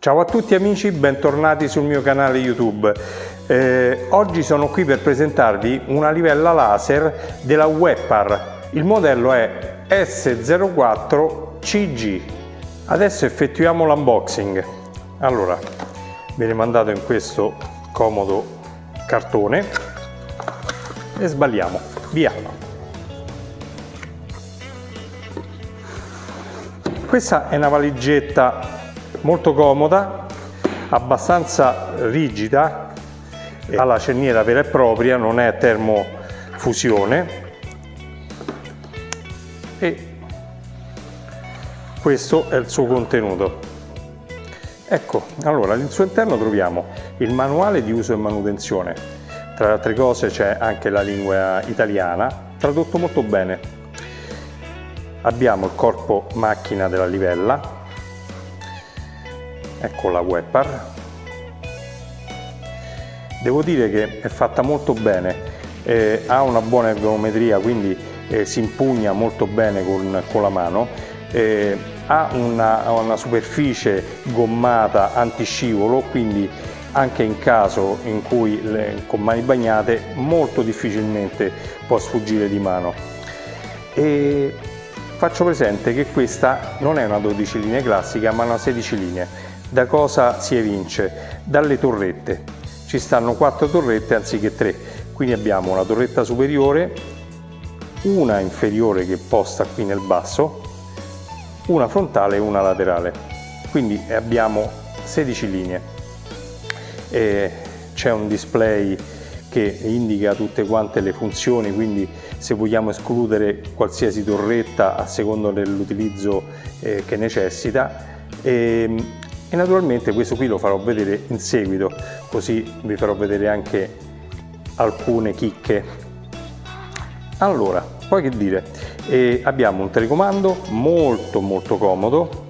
Ciao a tutti amici, bentornati sul mio canale YouTube. Oggi sono qui per presentarvi una livella laser della Wepar. Il modello è S04CG. Adesso effettuiamo l'unboxing. Allora, viene mandato in questo comodo cartone e sballiamo. Via! Questa è una valigetta molto comoda, abbastanza rigida, ha la cerniera vera e propria, non è termofusione, e questo è il suo contenuto. Ecco, allora al suo interno troviamo il manuale di uso e manutenzione, tra le altre cose c'è anche la lingua italiana, tradotto molto bene. Abbiamo il corpo macchina della livella. Ecco la Wepar. Devo dire che è fatta molto bene, ha una buona ergonometria, quindi si impugna molto bene con la mano, ha una superficie gommata antiscivolo, quindi anche in caso in cui con mani bagnate molto difficilmente può sfuggire di mano. E faccio presente che questa non è una 12 linee classica ma una 16 linee. Da cosa si evince? Dalle torrette. Ci stanno 4 torrette anziché 3, quindi abbiamo una torretta superiore, una inferiore che posta qui nel basso, una frontale e una laterale, quindi abbiamo 16 linee. C'è un display che indica tutte quante le funzioni, quindi se vogliamo escludere qualsiasi torretta a seconda dell'utilizzo che necessita. E naturalmente questo qui lo farò vedere in seguito, così vi farò vedere anche alcune chicche. Allora, poi che dire, abbiamo un telecomando molto comodo.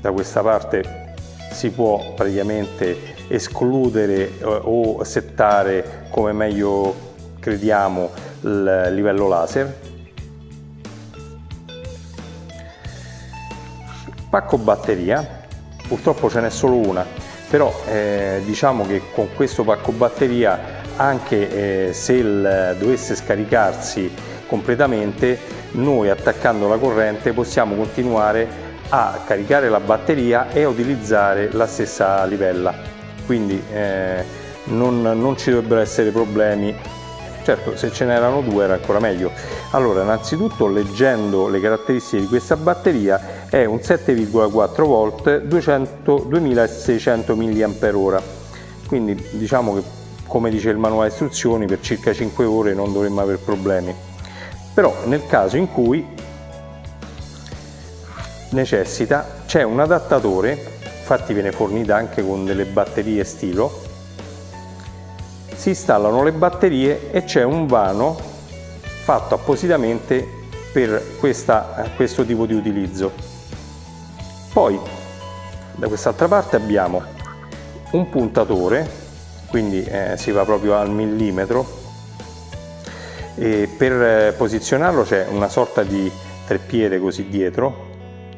Da questa parte si può praticamente escludere o settare come meglio crediamo il livello laser. Pacco batteria, purtroppo ce n'è solo una, però diciamo che con questo pacco batteria, anche se dovesse scaricarsi completamente, noi attaccando la corrente possiamo continuare a caricare la batteria e a utilizzare la stessa livella, quindi non ci dovrebbero essere problemi. Certo, se ce n'erano 2 era ancora meglio. Allora, innanzitutto, leggendo le caratteristiche di questa batteria, è un 7,4 volt 2600 mAh, quindi diciamo che, come dice il manuale istruzioni, per circa 5 ore non dovremmo avere problemi. Però nel caso in cui necessita, c'è un adattatore, infatti viene fornita anche con delle batterie stilo. Si installano le batterie e c'è un vano fatto appositamente per questo tipo di utilizzo. Poi da quest'altra parte abbiamo un puntatore, quindi si va proprio al millimetro, e per posizionarlo c'è una sorta di treppiede così dietro,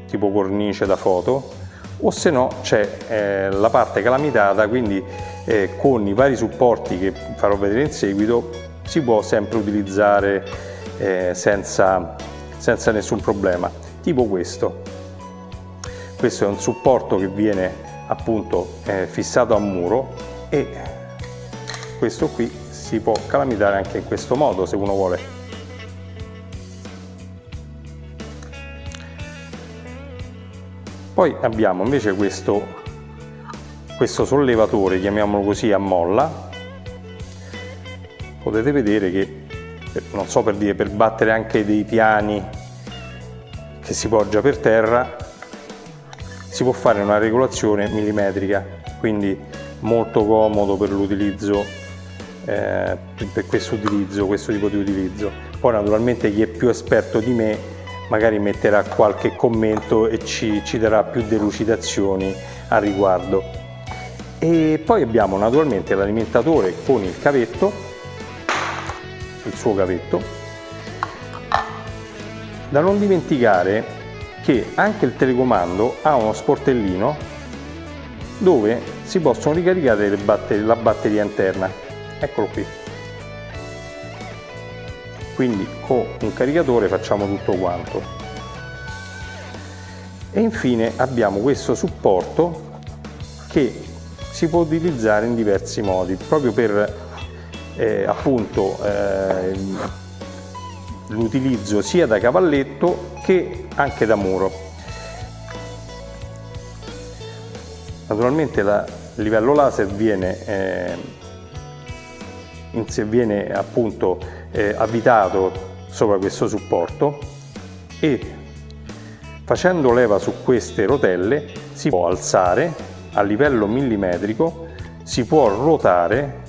tipo cornice da foto, o se no c'è la parte calamitata, quindi con i vari supporti che farò vedere in seguito si può sempre utilizzare senza nessun problema, tipo questo. Questo è un supporto che viene appunto fissato a muro, e questo qui si può calamitare anche in questo modo se uno vuole. Poi abbiamo invece questo sollevatore, chiamiamolo così, a molla. Potete vedere che, non so, per dire, per battere anche dei piani che si poggia per terra, si può fare una regolazione millimetrica, quindi molto comodo per l'utilizzo, per questo tipo di utilizzo. Poi naturalmente chi è più esperto di me magari metterà qualche commento e ci darà più delucidazioni al riguardo. E poi abbiamo naturalmente l'alimentatore con il cavetto, il suo cavetto. Da non dimenticare che anche il telecomando ha uno sportellino dove si possono ricaricare la batteria interna. Eccolo qui. Quindi con un caricatore facciamo tutto quanto. E infine abbiamo questo supporto che si può utilizzare in diversi modi, proprio per appunto l'utilizzo sia da cavalletto che anche da muro. Naturalmente il livello laser viene appunto avvitato sopra questo supporto e facendo leva su queste rotelle si può alzare a livello millimetrico, si può ruotare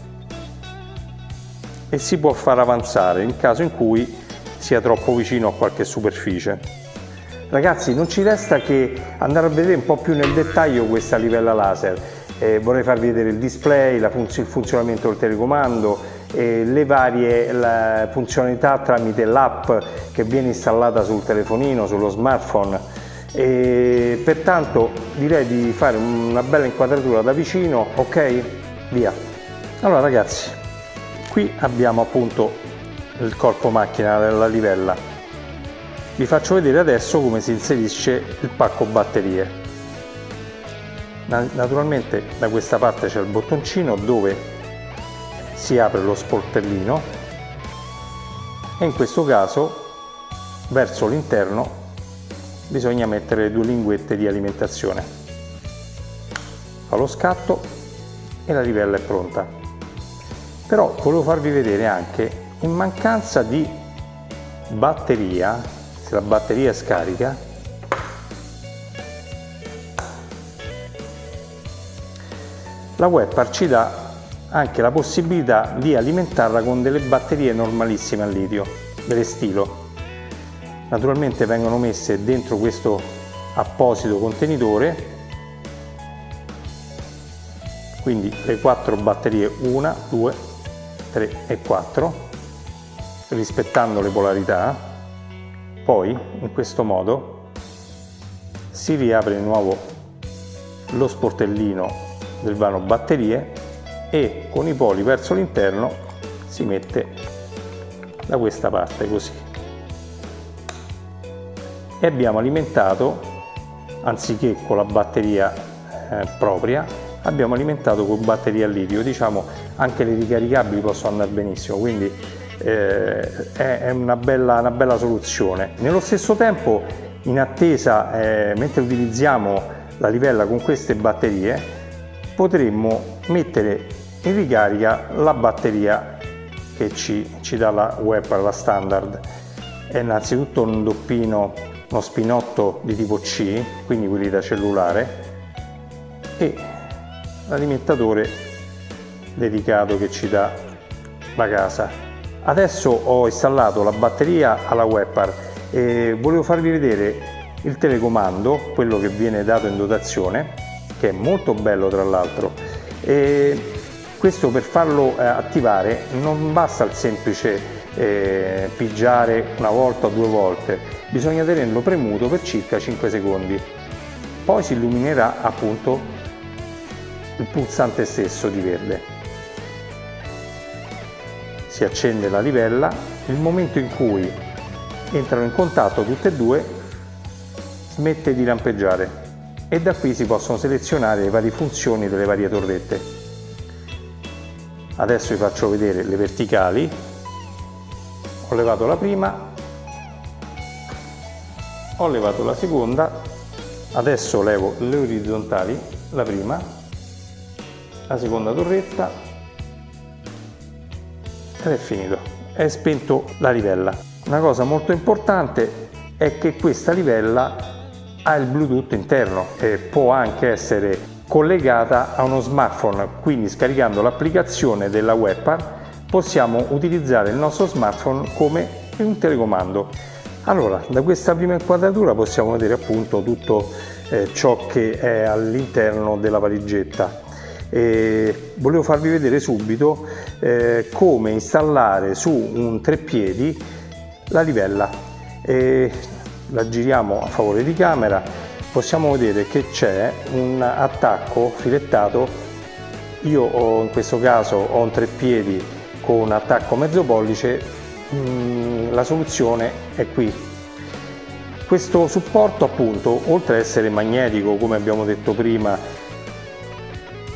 e si può far avanzare in caso in cui sia troppo vicino a qualche superficie. Ragazzi, non ci resta che andare a vedere un po' più nel dettaglio questa livella laser. Vorrei farvi vedere il display, il funzionamento del telecomando, le varie funzionalità tramite l'app che viene installata sul telefonino, sullo smartphone. Pertanto direi di fare una bella inquadratura da vicino. Ok? Via! Allora ragazzi, qui abbiamo appunto il corpo macchina della livella. Vi faccio vedere adesso come si inserisce il pacco batterie. Naturalmente da questa parte c'è il bottoncino dove si apre lo sportellino e in questo caso verso l'interno bisogna mettere le due linguette di alimentazione. Fa lo scatto e la livella è pronta. Però volevo farvi vedere anche, in mancanza di batteria, se la batteria è scarica, la Wepar ci dà anche la possibilità di alimentarla con delle batterie normalissime al litio, delle stilo. Naturalmente vengono messe dentro questo apposito contenitore, quindi le 4 batterie 1, 2, 3 e 4, rispettando le polarità. Poi in questo modo si riapre di nuovo lo sportellino del vano batterie e con i poli verso l'interno si mette da questa parte così. E abbiamo alimentato, anziché con la batteria propria, abbiamo alimentato con batteria a litio. Diciamo anche le ricaricabili possono andare benissimo, quindi è una bella soluzione. Nello stesso tempo, in attesa, mentre utilizziamo la livella con queste batterie, potremmo mettere in ricarica la batteria che ci dà la Wepar, la standard. È innanzitutto un doppino, uno spinotto di tipo C, quindi quelli da cellulare, e l'alimentatore dedicato che ci dà la casa. Adesso ho installato la batteria alla Wepar e volevo farvi vedere il telecomando, quello che viene dato in dotazione, che è molto bello tra l'altro. E questo, per farlo attivare, non basta il semplice pigiare una volta o 2 volte, bisogna tenerlo premuto per circa 5 secondi, poi si illuminerà appunto il pulsante stesso di verde, si accende la livella. Nel momento in cui entrano in contatto tutte e due smette di lampeggiare e da qui si possono selezionare le varie funzioni delle varie torrette. Adesso vi faccio vedere le verticali. Ho levato la prima, ho levato la seconda, adesso levo le orizzontali, la prima, la seconda torretta ed è finito, è spento la livella. Una cosa molto importante è che questa livella ha il Bluetooth interno e può anche essere collegata a uno smartphone, quindi scaricando l'applicazione della Wepar possiamo utilizzare il nostro smartphone come un telecomando. Allora, da questa prima inquadratura possiamo vedere appunto tutto ciò che è all'interno della valigetta. Volevo farvi vedere subito come installare su un treppiedi la livella. La giriamo a favore di camera possiamo vedere che c'è un attacco filettato. Io in questo caso ho un treppiedi con un attacco mezzo pollice, la soluzione è qui. Questo supporto appunto, oltre ad essere magnetico come abbiamo detto prima,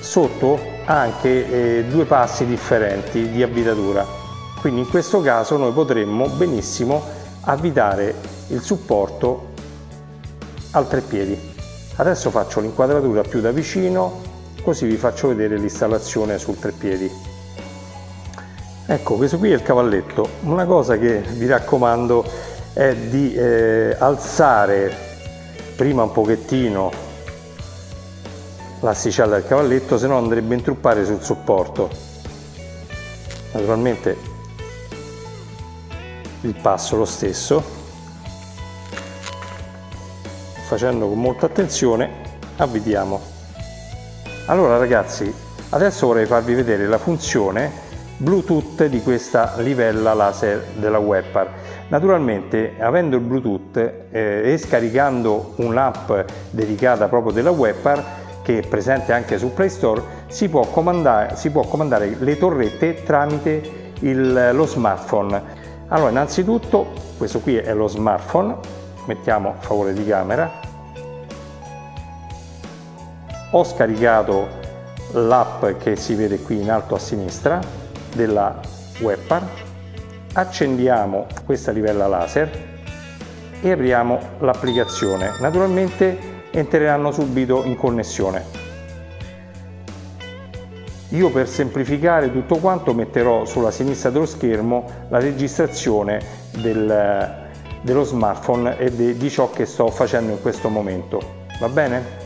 sotto ha anche due passi differenti di avvitatura, quindi in questo caso noi potremmo benissimo avvitare il supporto al treppiedi. Adesso faccio l'inquadratura più da vicino, così vi faccio vedere l'installazione sul treppiedi. Ecco, questo qui è il cavalletto. Una cosa che vi raccomando è di alzare prima un pochettino l'asticella del cavalletto, se no andrebbe a intruppare sul supporto. Naturalmente il passo lo stesso, facendo con molta attenzione avvitiamo. Allora ragazzi, adesso vorrei farvi vedere la funzione Bluetooth di questa livella laser della Webpar. Naturalmente, avendo il Bluetooth e scaricando un'app dedicata proprio della Webpar, che è presente anche su Play Store, si può comandare le torrette tramite lo smartphone. Allora, innanzitutto, questo qui è lo smartphone, mettiamo a favore di camera. Ho scaricato l'app che si vede qui in alto a sinistra della Webpar, accendiamo questa livella laser e apriamo l'applicazione. Naturalmente entreranno subito in connessione. Io, per semplificare tutto quanto, metterò sulla sinistra dello schermo la registrazione dello smartphone e di ciò che sto facendo in questo momento. Va bene?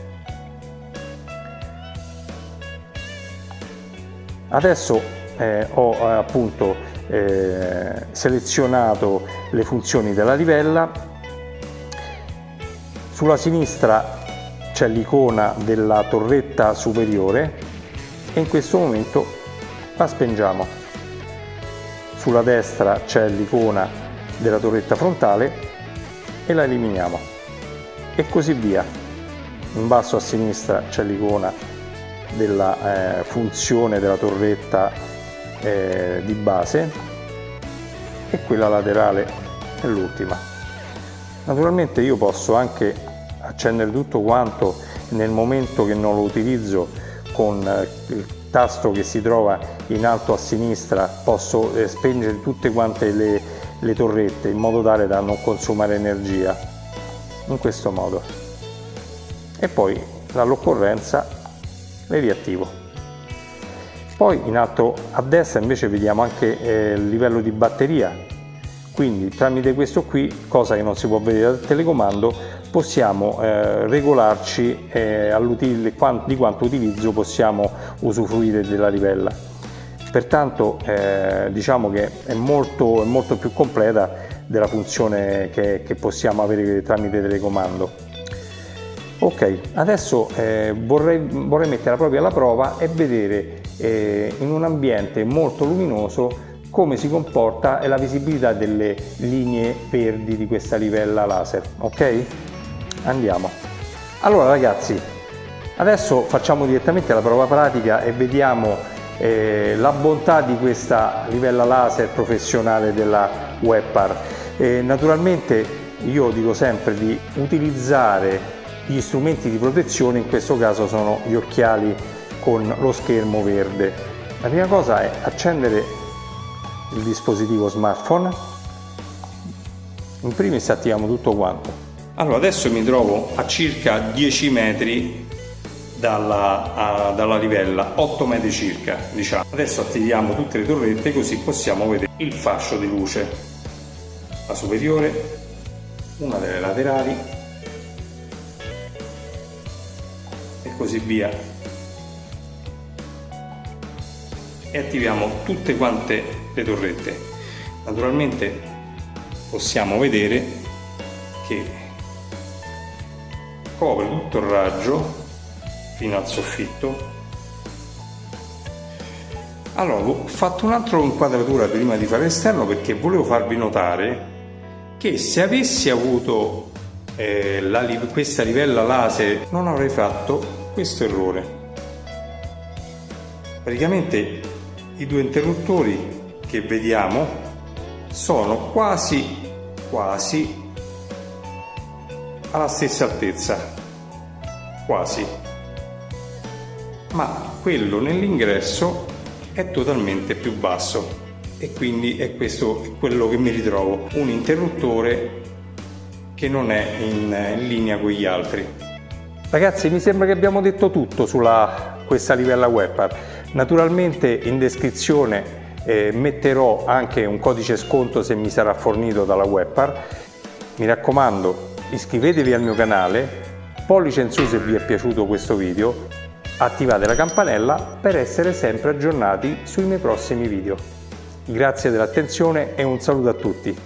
Adesso ho appunto selezionato le funzioni della livella. Sulla sinistra c'è l'icona della torretta superiore e in questo momento la spengiamo. Sulla destra c'è l'icona della torretta frontale e la eliminiamo, e così via. In basso a sinistra c'è l'icona della funzione della torretta di base, e quella laterale è l'ultima. Naturalmente io posso anche accendere tutto quanto nel momento che non lo utilizzo. Con il tasto che si trova in alto a sinistra posso spengere tutte quante le torrette, in modo tale da non consumare energia, in questo modo, e poi all'occorrenza le riattivo. Poi in alto a destra invece vediamo anche il livello di batteria, quindi tramite questo qui, cosa che non si può vedere dal telecomando, possiamo regolarci di quanto utilizzo possiamo usufruire della livella. Pertanto diciamo che è molto più completa della funzione che possiamo avere tramite telecomando. Ok, adesso vorrei metterla proprio alla prova e vedere in un ambiente molto luminoso come si comporta e la visibilità delle linee verdi di questa livella laser. Ok? Andiamo. Allora ragazzi, adesso facciamo direttamente la prova pratica e vediamo la bontà di questa livella laser professionale della Webpar. Naturalmente io dico sempre di utilizzare gli strumenti di protezione, in questo caso sono gli occhiali con lo schermo verde. La prima cosa è accendere il dispositivo smartphone. In primis attiviamo tutto quanto. Allora, adesso mi trovo a circa 10 metri dalla livella, 8 metri circa, diciamo. Adesso attiviamo tutte le torrette, così possiamo vedere il fascio di luce, la superiore, una delle laterali e così via, e attiviamo tutte quante le torrette. Naturalmente possiamo vedere che copre tutto il raggio fino al soffitto. Allora, ho fatto un'altra inquadratura prima di fare l'esterno perché volevo farvi notare che se avessi avuto questa livella laser, non avrei fatto questo errore. Praticamente i due interruttori che vediamo sono quasi alla stessa altezza, quasi, ma quello nell'ingresso è totalmente più basso e quindi è questo quello che mi ritrovo, un interruttore che non è in linea con gli altri. Ragazzi, mi sembra che abbiamo detto tutto su questa livella Webpar. Naturalmente in descrizione metterò anche un codice sconto se mi sarà fornito dalla Webpar. Mi raccomando, iscrivetevi al mio canale, pollice in su se vi è piaciuto questo video, attivate la campanella per essere sempre aggiornati sui miei prossimi video. Grazie dell'attenzione e un saluto a tutti.